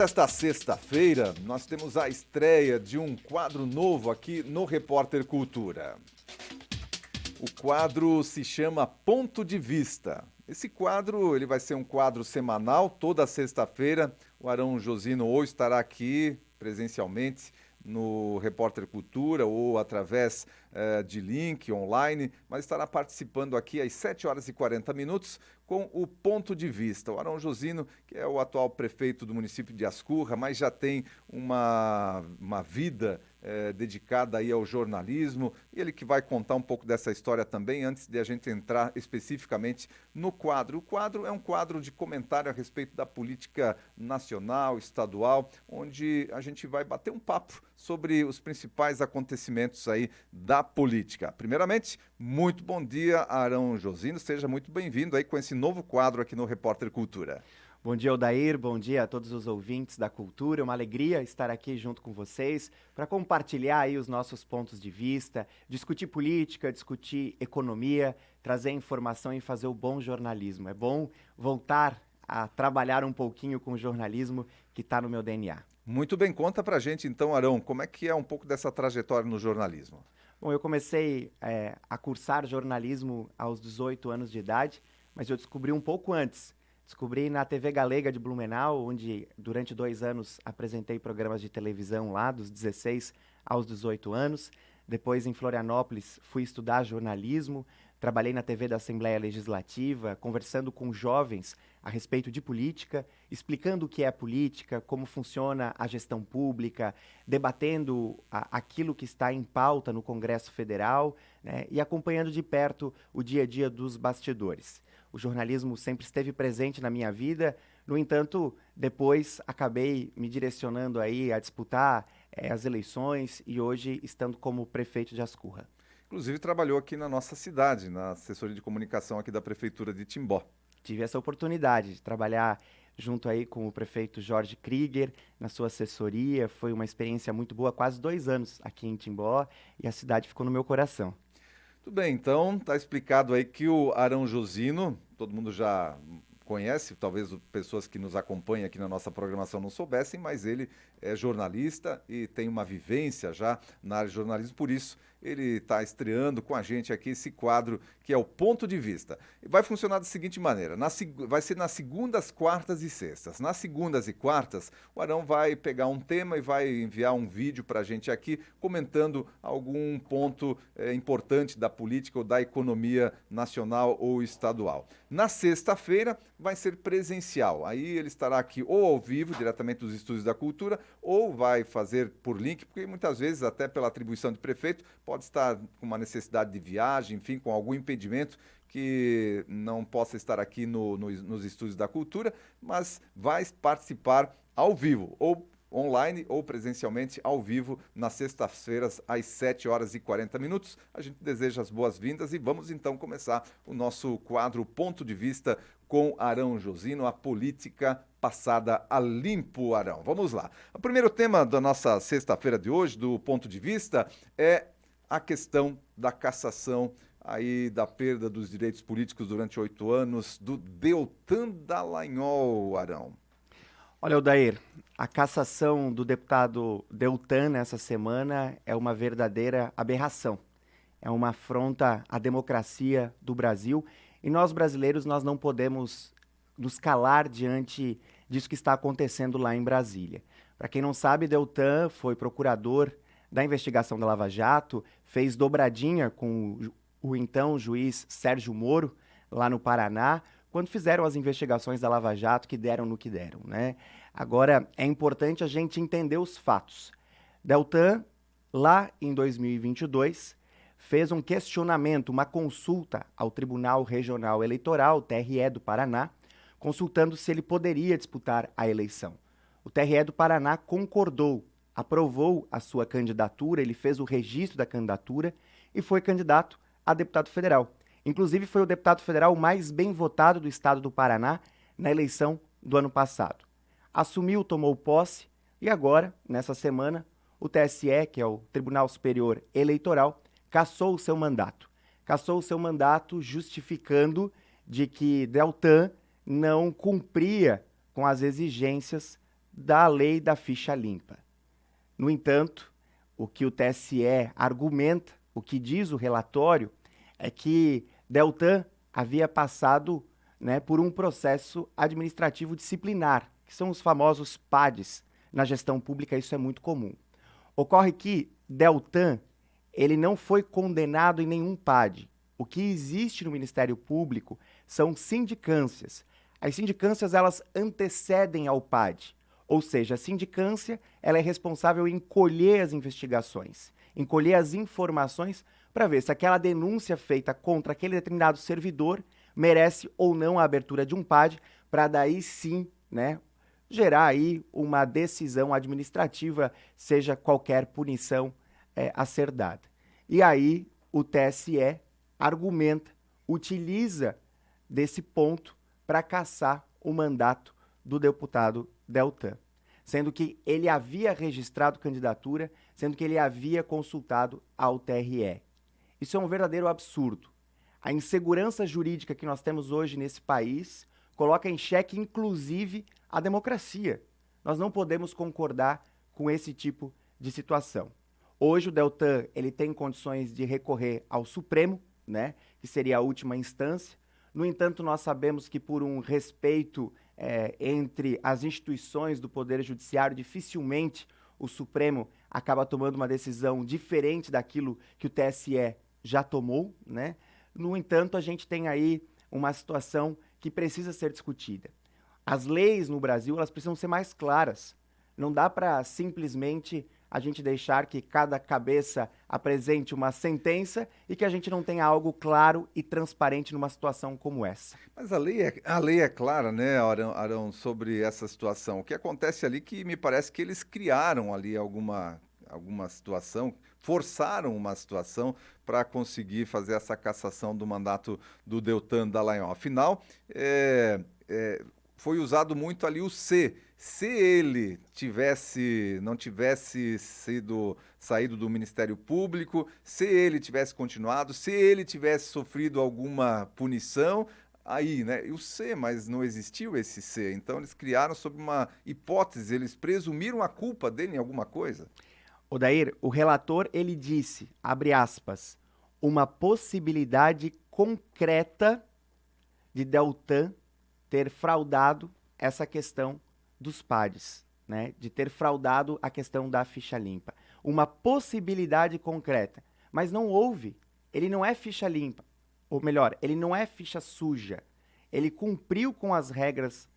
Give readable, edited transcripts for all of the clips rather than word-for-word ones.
Esta sexta-feira, nós temos a estreia de um quadro novo aqui no Repórter Cultura. O quadro se chama Ponto de Vista. Esse quadro, ele vai ser um quadro semanal, toda sexta-feira. O Arão Josino ou estará aqui presencialmente no Repórter Cultura ou através de link online, mas estará participando aqui às 7 horas e 40 minutos com o Ponto de Vista. O Arão Josino, que é o atual prefeito do município de Ascurra, mas já tem uma vida dedicada aí ao jornalismo, e ele que vai contar um pouco dessa história também, antes de a gente entrar especificamente no quadro. O quadro é um quadro de comentário a respeito da política nacional, estadual, onde a gente vai bater um papo sobre os principais acontecimentos aí da política. Primeiramente, muito bom dia, Arão Josino, seja muito bem-vindo aí com esse novo quadro aqui no Repórter Cultura. Bom dia, Odair, bom dia a todos os ouvintes da cultura, é uma alegria estar aqui junto com vocês para compartilhar aí os nossos pontos de vista, discutir política, discutir economia, trazer informação e fazer o bom jornalismo. É bom voltar a trabalhar um pouquinho com o jornalismo que está no meu DNA. Muito bem, conta pra gente então, Arão, como é que é um pouco dessa trajetória no jornalismo? Bom, eu comecei a cursar jornalismo aos 18 anos de idade, mas eu descobri um pouco antes. Descobri na TV Galega de Blumenau, onde durante 2 anos apresentei programas de televisão lá, dos 16 aos 18 anos. Depois, em Florianópolis, fui estudar jornalismo, trabalhei na TV da Assembleia Legislativa, conversando com jovens a respeito de política, explicando o que é política, como funciona a gestão pública, debatendo aquilo que está em pauta no Congresso Federal, né, e acompanhando de perto o dia a dia dos bastidores. O jornalismo sempre esteve presente na minha vida, no entanto, depois acabei me direcionando aí a disputar as eleições e hoje estando como prefeito de Ascurra. Inclusive trabalhou aqui na nossa cidade, na assessoria de comunicação aqui da Prefeitura de Timbó. Tive essa oportunidade de trabalhar junto aí com o prefeito Jorge Krieger, na sua assessoria, foi uma experiência muito boa, quase 2 anos aqui em Timbó e a cidade ficou no meu coração. Tudo bem, então tá explicado aí que o Arão Josino, todo mundo já conhece, talvez pessoas que nos acompanham aqui na nossa programação não soubessem, mas ele é jornalista e tem uma vivência já na área de jornalismo, por isso ele está estreando com a gente aqui esse quadro que é o Ponto de Vista. E vai funcionar da seguinte maneira, vai ser nas segundas, quartas e sextas. Nas segundas e quartas, o Arão vai pegar um tema e vai enviar um vídeo para a gente aqui comentando algum ponto importante da política ou da economia nacional ou estadual. Na sexta-feira vai ser presencial, aí ele estará aqui ou ao vivo, diretamente dos Estúdios da Cultura, ou vai fazer por link, porque muitas vezes, até pela atribuição de prefeito, pode estar com uma necessidade de viagem, enfim, com algum impedimento que não possa estar aqui nos Estúdios da Cultura, mas vai participar ao vivo, ou online ou presencialmente ao vivo nas sextas-feiras às 7 horas e 40 minutos. A gente deseja as boas-vindas e vamos então começar o nosso quadro Ponto de Vista com Arão Josino, a política passada a limpo, Arão. Vamos lá. O primeiro tema da nossa sexta-feira de hoje, do Ponto de Vista, é a questão da cassação aí da perda dos direitos políticos durante 8 anos do Deltan Dallagnol, Arão. Olha, Odair, a cassação do deputado Deltan nessa semana é uma verdadeira aberração. É uma afronta à democracia do Brasil e nós brasileiros nós não podemos nos calar diante disso que está acontecendo lá em Brasília. Para quem não sabe, Deltan foi procurador da investigação da Lava Jato, fez dobradinha com o então juiz Sérgio Moro, lá no Paraná, quando fizeram as investigações da Lava Jato que deram no que deram, né? Agora, é importante a gente entender os fatos. Deltan, lá em 2022, fez um questionamento, uma consulta ao Tribunal Regional Eleitoral, TRE do Paraná, consultando se ele poderia disputar a eleição. O TRE do Paraná concordou, aprovou a sua candidatura, ele fez o registro da candidatura e foi candidato a deputado federal. Inclusive, foi o deputado federal mais bem votado do estado do Paraná na eleição do ano passado. Assumiu, tomou posse e agora, nessa semana, o TSE, que é o Tribunal Superior Eleitoral, cassou o seu mandato. Cassou o seu mandato justificando de que Deltan não cumpria com as exigências da lei da ficha limpa. No entanto, o que o TSE argumenta, o que diz o relatório, é que Deltan havia passado, né, por um processo administrativo disciplinar, que são os famosos PADs. Na gestão pública isso é muito comum. Ocorre que Deltan, ele não foi condenado em nenhum PAD. O que existe no Ministério Público são sindicâncias. As sindicâncias, elas antecedem ao PAD. Ou seja, a sindicância, ela é responsável em colher as investigações, em colher as informações para ver se aquela denúncia feita contra aquele determinado servidor merece ou não a abertura de um PAD, para daí sim, né, gerar aí uma decisão administrativa, seja qualquer punição a ser dada. E aí o TSE argumenta, utiliza desse ponto para cassar o mandato do deputado Deltan, sendo que ele havia registrado candidatura, sendo que ele havia consultado ao TRE. Isso é um verdadeiro absurdo. A insegurança jurídica que nós temos hoje nesse país coloca em xeque, inclusive, a democracia. Nós não podemos concordar com esse tipo de situação. Hoje o Deltan, ele tem condições de recorrer ao Supremo, né, que seria a última instância. No entanto, nós sabemos que por um respeito entre as instituições do Poder Judiciário, dificilmente o Supremo acaba tomando uma decisão diferente daquilo que o TSE já tomou, né? No entanto, a gente tem aí uma situação que precisa ser discutida. As leis no Brasil, elas precisam ser mais claras. Não dá para simplesmente a gente deixar que cada cabeça apresente uma sentença e que a gente não tenha algo claro e transparente numa situação como essa. Mas a lei é clara, né, Arão, sobre essa situação. O que acontece ali que me parece que eles criaram ali alguma situação, forçaram uma situação para conseguir fazer essa cassação do mandato do Deltan Dallagnol. Afinal, foi usado muito ali o C. Se ele não tivesse saído do Ministério Público, se ele tivesse continuado, se ele tivesse sofrido alguma punição, aí, né? E o C, mas não existiu esse C. Então eles criaram sob uma hipótese, eles presumiram a culpa dele em alguma coisa. Odair, o relator, ele disse, abre aspas, uma possibilidade concreta de Deltan ter fraudado essa questão dos PADs, né? De ter fraudado a questão da ficha limpa. Uma possibilidade concreta, mas não houve. Ele não é ficha limpa, ou melhor, ele não é ficha suja. Ele cumpriu com as regras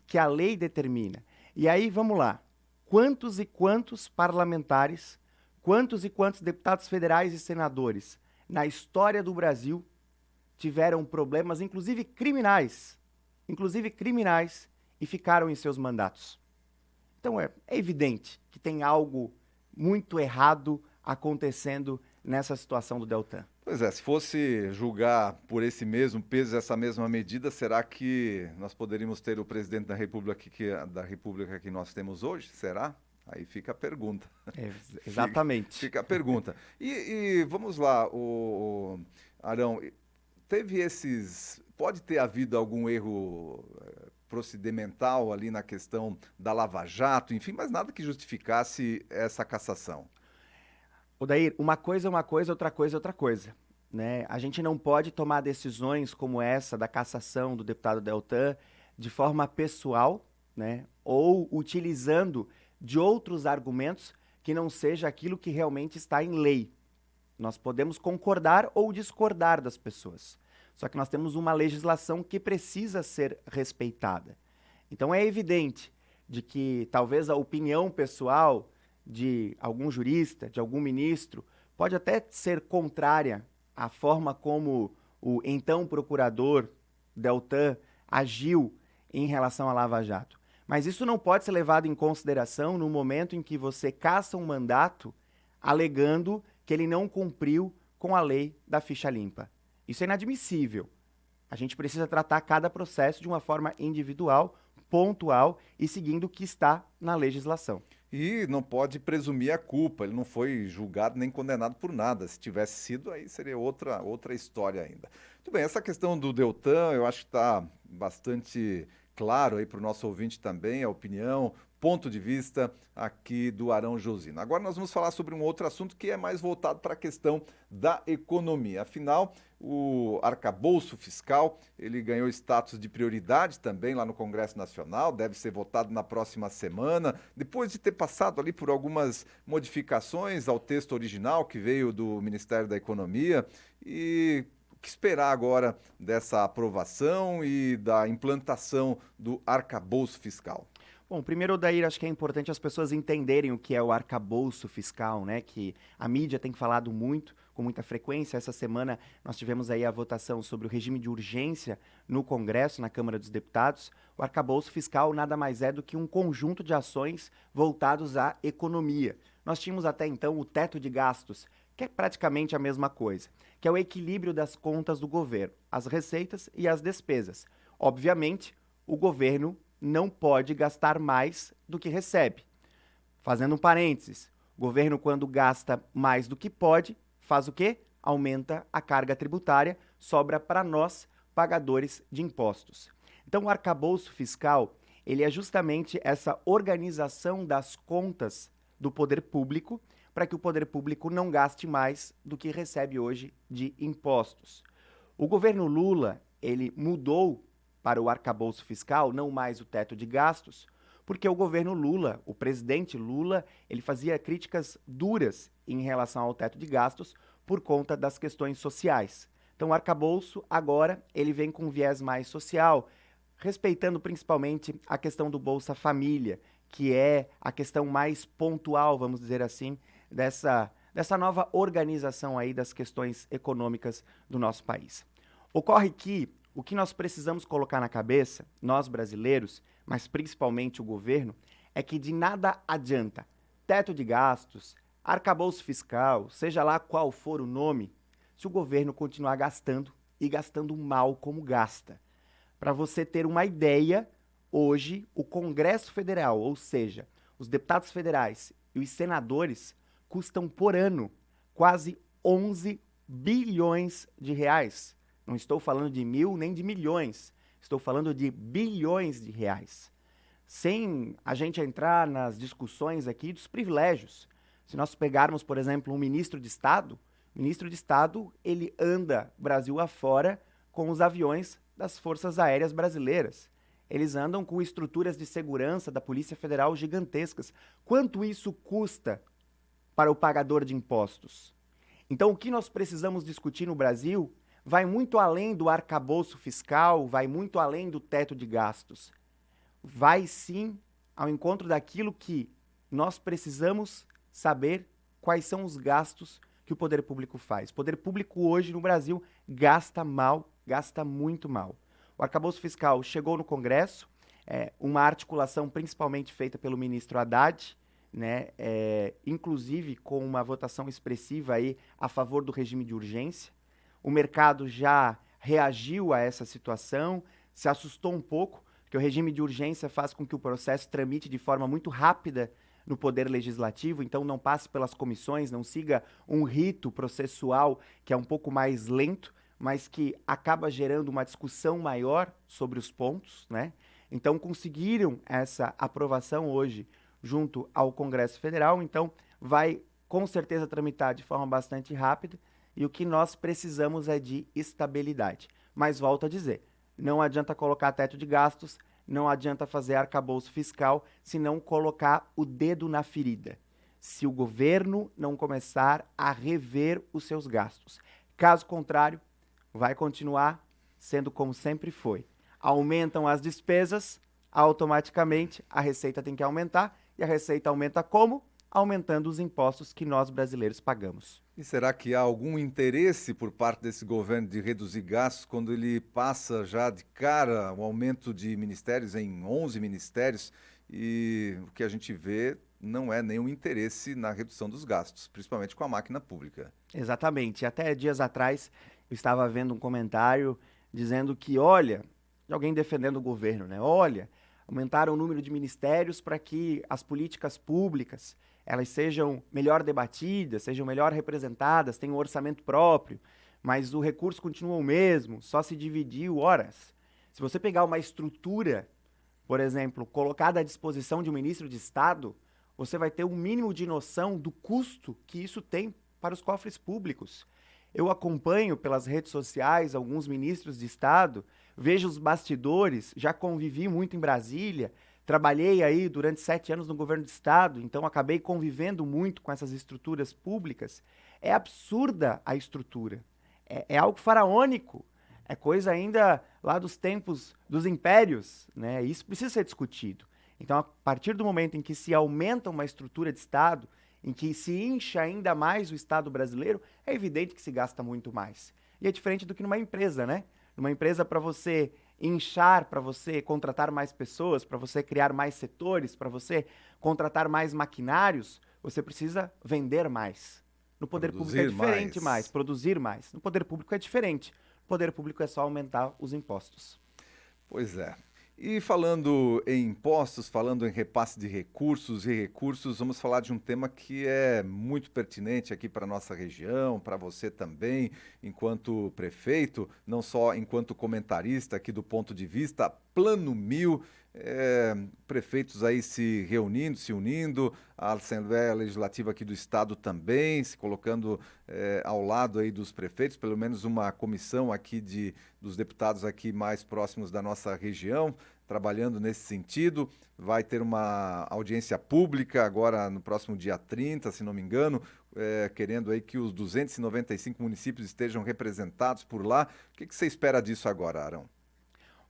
que a lei determina. E aí, vamos lá. Quantos e quantos parlamentares, quantos e quantos deputados federais e senadores na história do Brasil tiveram problemas, inclusive criminais, e ficaram em seus mandatos? Então é evidente que tem algo muito errado acontecendo nessa situação do Deltan. Pois é, se fosse julgar por esse mesmo peso, essa mesma medida, será que nós poderíamos ter o presidente da República que nós temos hoje? Será? Aí fica a pergunta. Exatamente. Fica a pergunta. E vamos lá, Arão, pode ter havido algum erro procedimental ali na questão da Lava Jato, enfim, mas nada que justificasse essa cassação. Odair, uma coisa é uma coisa, outra coisa é outra coisa, né? A gente não pode tomar decisões como essa da cassação do deputado Deltan de forma pessoal, né? Ou utilizando de outros argumentos que não seja aquilo que realmente está em lei. Nós podemos concordar ou discordar das pessoas. Só que nós temos uma legislação que precisa ser respeitada. Então é evidente de que talvez a opinião pessoal de algum jurista, de algum ministro, pode até ser contrária à forma como o então procurador Deltan agiu em relação à Lava Jato. Mas isso não pode ser levado em consideração no momento em que você cassa um mandato alegando que ele não cumpriu com a lei da ficha limpa. Isso é inadmissível. A gente precisa tratar cada processo de uma forma individual, pontual e seguindo o que está na legislação. E não pode presumir a culpa, ele não foi julgado nem condenado por nada. Se tivesse sido, aí seria outra história ainda. Muito bem, essa questão do Deltan, eu acho que está bastante claro aí para o nosso ouvinte também, a opinião ponto de vista aqui do Arão Josino. Agora nós vamos falar sobre um outro assunto que é mais voltado para a questão da economia. Afinal, o arcabouço fiscal, ele ganhou status de prioridade também lá no Congresso Nacional, deve ser votado na próxima semana, depois de ter passado ali por algumas modificações ao texto original que veio do Ministério da Economia. E o que esperar agora dessa aprovação e da implantação do arcabouço fiscal? Bom, primeiro, Odair, acho que é importante as pessoas entenderem o que é o arcabouço fiscal, né? Que a mídia tem falado muito, com muita frequência. Essa semana nós tivemos aí a votação sobre o regime de urgência no Congresso, na Câmara dos Deputados. O arcabouço fiscal nada mais é do que um conjunto de ações voltados à economia. Nós tínhamos até então o teto de gastos, que é praticamente a mesma coisa, que é o equilíbrio das contas do governo, as receitas e as despesas. Obviamente, o governo não pode gastar mais do que recebe. Fazendo um parênteses, o governo, quando gasta mais do que pode, faz o quê? Aumenta a carga tributária, sobra para nós, pagadores de impostos. Então, o arcabouço fiscal, ele é justamente essa organização das contas do poder público, para que o poder público não gaste mais do que recebe hoje de impostos. O governo Lula, ele mudou para o arcabouço fiscal, não mais o teto de gastos, porque o governo Lula, o presidente Lula, ele fazia críticas duras em relação ao teto de gastos por conta das questões sociais. Então, o arcabouço, agora, ele vem com um viés mais social, respeitando principalmente a questão do Bolsa Família, que é a questão mais pontual, vamos dizer assim, dessa nova organização aí das questões econômicas do nosso país. Ocorre que o que nós precisamos colocar na cabeça, nós brasileiros, mas principalmente o governo, é que de nada adianta teto de gastos, arcabouço fiscal, seja lá qual for o nome, se o governo continuar gastando e gastando mal como gasta. Para você ter uma ideia, hoje o Congresso Federal, ou seja, os deputados federais e os senadores, custam por ano quase 11 bilhões de reais. Não estou falando de mil nem de milhões, estou falando de bilhões de reais. Sem a gente entrar nas discussões aqui dos privilégios. Se nós pegarmos, por exemplo, um ministro de Estado, ele anda Brasil afora com os aviões das Forças Aéreas Brasileiras. Eles andam com estruturas de segurança da Polícia Federal gigantescas. Quanto isso custa para o pagador de impostos? Então, o que nós precisamos discutir no Brasil vai muito além do arcabouço fiscal, vai muito além do teto de gastos. Vai sim ao encontro daquilo que nós precisamos saber quais são os gastos que o poder público faz. O poder público hoje no Brasil gasta mal, gasta muito mal. O arcabouço fiscal chegou no Congresso, uma articulação principalmente feita pelo ministro Haddad, né, inclusive com uma votação expressiva aí a favor do regime de urgência. O mercado já reagiu a essa situação, se assustou um pouco, porque o regime de urgência faz com que o processo tramite de forma muito rápida no Poder Legislativo, então não passe pelas comissões, não siga um rito processual que é um pouco mais lento, mas que acaba gerando uma discussão maior sobre os pontos, né? Então conseguiram essa aprovação hoje junto ao Congresso Federal, então vai com certeza tramitar de forma bastante rápida. E o que nós precisamos é de estabilidade. Mas volto a dizer, não adianta colocar teto de gastos, não adianta fazer arcabouço fiscal, se não colocar o dedo na ferida. Se o governo não começar a rever os seus gastos. Caso contrário, vai continuar sendo como sempre foi. Aumentam as despesas, automaticamente a receita tem que aumentar. E a receita aumenta como? Aumentando os impostos que nós brasileiros pagamos. E será que há algum interesse por parte desse governo de reduzir gastos quando ele passa já de cara o aumento de ministérios em 11 ministérios e o que a gente vê não é nenhum interesse na redução dos gastos, principalmente com a máquina pública? Exatamente. Até dias atrás eu estava vendo um comentário dizendo que, olha, de alguém defendendo o governo, né? Olha, aumentaram o número de ministérios para que as políticas públicas elas sejam melhor debatidas, sejam melhor representadas, tenham um orçamento próprio, mas o recurso continua o mesmo, só se dividiu horas. Se você pegar uma estrutura por exemplo, colocada à disposição de um ministro de Estado, você vai ter um mínimo de noção do custo que isso tem para os cofres públicos. Eu acompanho pelas redes sociais alguns ministros de Estado, vejo os bastidores, já convivi muito em Brasília, trabalhei aí durante 7 anos no governo do Estado, então acabei convivendo muito com essas estruturas públicas. É absurda a estrutura, é algo faraônico, é coisa ainda lá dos tempos dos impérios, né? Isso precisa ser discutido. Então, a partir do momento em que se aumenta uma estrutura de Estado, em que se incha ainda mais o Estado brasileiro, é evidente que se gasta muito mais. E é diferente do que numa empresa, né? Numa empresa, para você inchar, para você contratar mais pessoas, para você criar mais setores, para você contratar mais maquinários, você precisa vender mais. No poder público é diferente mais, produzir mais. No poder público é diferente. No poder público é só aumentar os impostos. Pois é. E falando em impostos, falando em repasse de recursos e recursos, vamos falar de um tema que é muito pertinente aqui para a nossa região, para você também, enquanto prefeito, não só enquanto comentarista aqui do Ponto de Vista, Plano 1000, prefeitos aí se reunindo, se unindo, a Assembleia Legislativa aqui do Estado também, se colocando ao lado aí dos prefeitos, pelo menos uma comissão aqui dos deputados aqui mais próximos da nossa região, trabalhando nesse sentido. Vai ter uma audiência pública agora no próximo dia 30, se não me engano, querendo aí que os 295 municípios estejam representados por lá. O que você espera disso agora, Arão?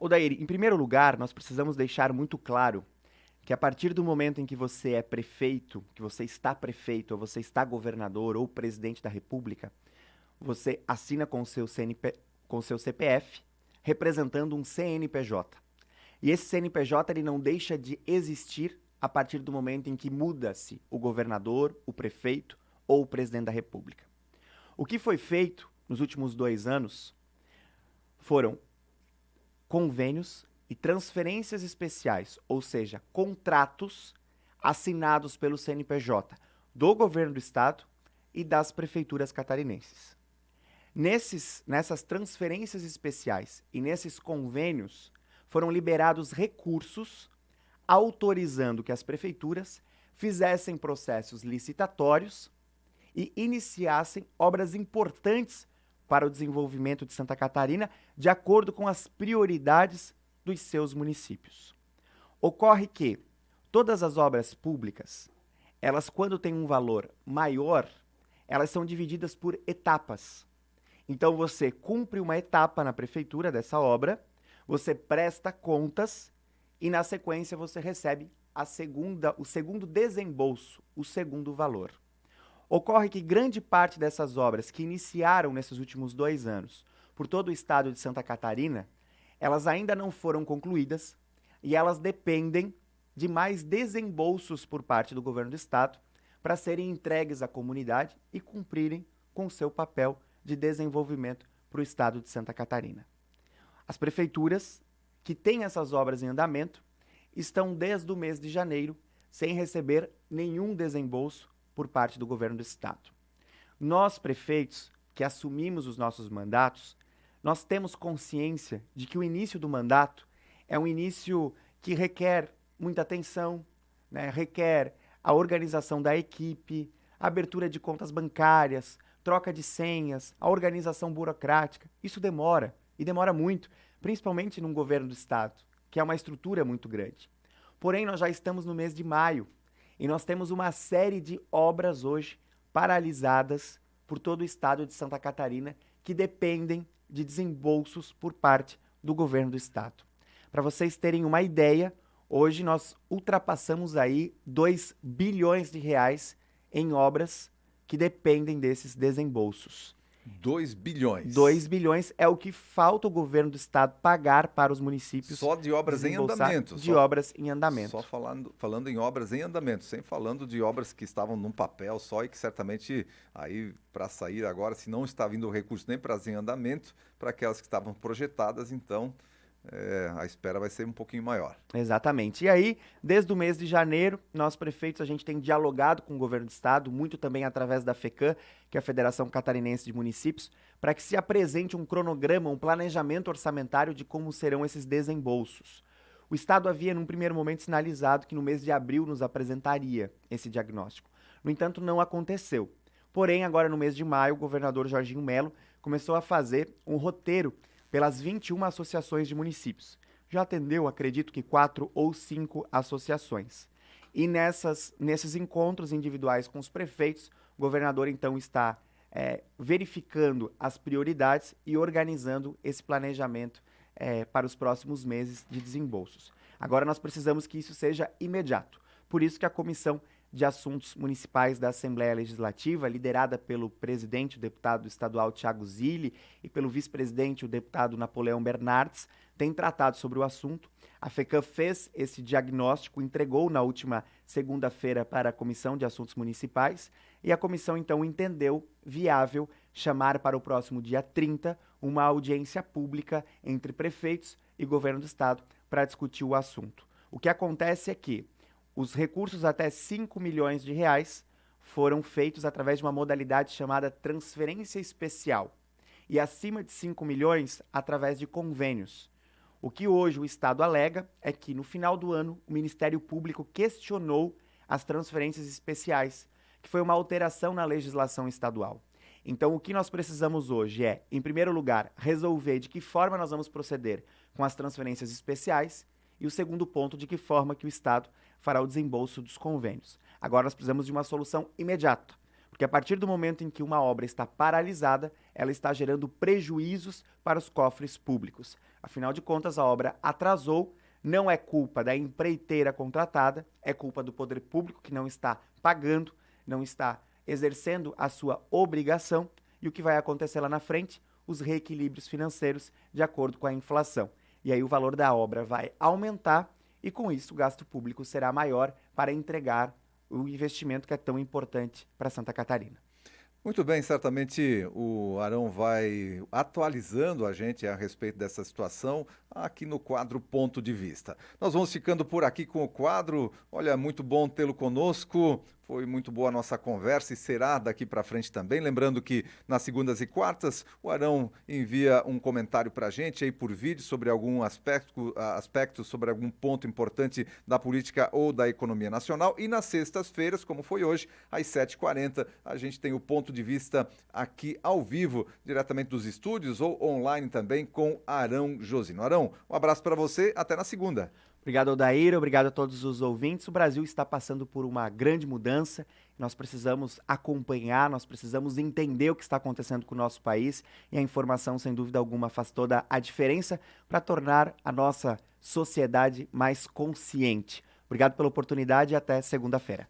Odair, em primeiro lugar, nós precisamos deixar muito claro que a partir do momento em que você é prefeito, que você está prefeito, ou você está governador ou presidente da República, você assina com o seu CPF, representando um CNPJ. E esse CNPJ ele não deixa de existir a partir do momento em que muda-se o governador, o prefeito ou o presidente da República. O que foi feito nos últimos 2 anos foram convênios e transferências especiais, ou seja, contratos assinados pelo CNPJ do governo do estado e das prefeituras catarinenses. Nessas transferências especiais e nesses convênios foram liberados recursos autorizando que as prefeituras fizessem processos licitatórios e iniciassem obras importantes para o desenvolvimento de Santa Catarina, de acordo com as prioridades dos seus municípios. Ocorre que todas as obras públicas, elas quando têm um valor maior, elas são divididas por etapas. Então você cumpre uma etapa na prefeitura dessa obra, você presta contas e na sequência você recebe o segundo desembolso, o segundo valor. Ocorre que grande parte dessas obras que iniciaram nesses últimos 2 anos por todo o estado de Santa Catarina, elas ainda não foram concluídas e elas dependem de mais desembolsos por parte do governo do estado para serem entregues à comunidade e cumprirem com seu papel de desenvolvimento para o estado de Santa Catarina. As prefeituras que têm essas obras em andamento estão desde o mês de janeiro sem receber nenhum desembolso por parte do governo do estado. Nós, prefeitos, que assumimos os nossos mandatos, nós temos consciência de que o início do mandato é um início que requer muita atenção, né? Requer a organização da equipe, a abertura de contas bancárias, troca de senhas, a organização burocrática. Isso demora, e demora muito, principalmente num governo do estado, que é uma estrutura muito grande. Porém, nós já estamos no mês de maio, e nós temos uma série de obras hoje paralisadas por todo o estado de Santa Catarina que dependem de desembolsos por parte do governo do estado. Para vocês terem uma ideia, hoje nós ultrapassamos aí 2 bilhões de reais em obras que dependem desses desembolsos. 2 bilhões. 2 bilhões é o que falta o governo do estado pagar para os municípios. Só de obras em andamento. Obras em andamento. Só falando em obras em andamento, sem falando de obras que estavam num papel só e que certamente aí para sair agora, se não está vindo o recurso nem para as em andamento, para aquelas que estavam projetadas, então a espera vai ser um pouquinho maior. Exatamente. E aí, desde o mês de janeiro, nós prefeitos, a gente tem dialogado com o governo do estado, muito também através da FECAM, que é a Federação Catarinense de Municípios, para que se apresente um cronograma, um planejamento orçamentário de como serão esses desembolsos. O Estado havia, num primeiro momento, sinalizado que no mês de abril nos apresentaria esse diagnóstico. No entanto, não aconteceu. Porém, agora no mês de maio, o governador Jorginho Melo começou a fazer um roteiro pelas 21 associações de municípios. Já atendeu, acredito que 4 ou 5 associações. E nesses encontros individuais com os prefeitos, o governador então está verificando as prioridades e organizando esse planejamento para os próximos meses de desembolsos. Agora nós precisamos que isso seja imediato. Por isso que a Comissão de Assuntos Municipais da Assembleia Legislativa, liderada pelo presidente, o deputado estadual Thiago Zilli, e pelo vice-presidente, o deputado Napoleão Bernardes, tem tratado sobre o assunto. A FECAM fez esse diagnóstico, entregou na última segunda-feira para a Comissão de Assuntos Municipais, e a comissão então entendeu viável chamar para o próximo dia 30 uma audiência pública entre prefeitos e governo do estado para discutir o assunto. O que acontece é que os recursos até 5 milhões de reais foram feitos através de uma modalidade chamada transferência especial e acima de 5 milhões através de convênios. O que hoje o Estado alega é que no final do ano o Ministério Público questionou as transferências especiais, que foi uma alteração na legislação estadual. Então o que nós precisamos hoje é, em primeiro lugar, resolver de que forma nós vamos proceder com as transferências especiais e o segundo ponto, de que forma que o Estado fará o desembolso dos convênios. Agora nós precisamos de uma solução imediata, porque a partir do momento em que uma obra está paralisada, ela está gerando prejuízos para os cofres públicos. Afinal de contas, a obra atrasou, não é culpa da empreiteira contratada, é culpa do poder público que não está pagando, não está exercendo a sua obrigação, e o que vai acontecer lá na frente? Os reequilíbrios financeiros de acordo com a inflação. E aí o valor da obra vai aumentar e com isso o gasto público será maior para entregar o investimento que é tão importante para Santa Catarina. Muito bem, certamente o Arão vai atualizando a gente a respeito dessa situação aqui no quadro Ponto de Vista. Nós vamos ficando por aqui com o quadro. Olha, muito bom tê-lo conosco. Foi muito boa a nossa conversa e será daqui para frente também. Lembrando que nas segundas e quartas o Arão envia um comentário para a gente aí por vídeo sobre algum aspecto, sobre algum ponto importante da política ou da economia nacional. E nas sextas-feiras, como foi hoje, às 7h40, a gente tem o Ponto de Vista aqui ao vivo, diretamente dos estúdios ou online também com Arão Josino. Arão, um abraço para você, até na segunda. Obrigado, Odair, obrigado a todos os ouvintes. O Brasil está passando por uma grande mudança. Nós precisamos acompanhar, nós precisamos entender o que está acontecendo com o nosso país e a informação, sem dúvida alguma, faz toda a diferença para tornar a nossa sociedade mais consciente. Obrigado pela oportunidade e até segunda-feira.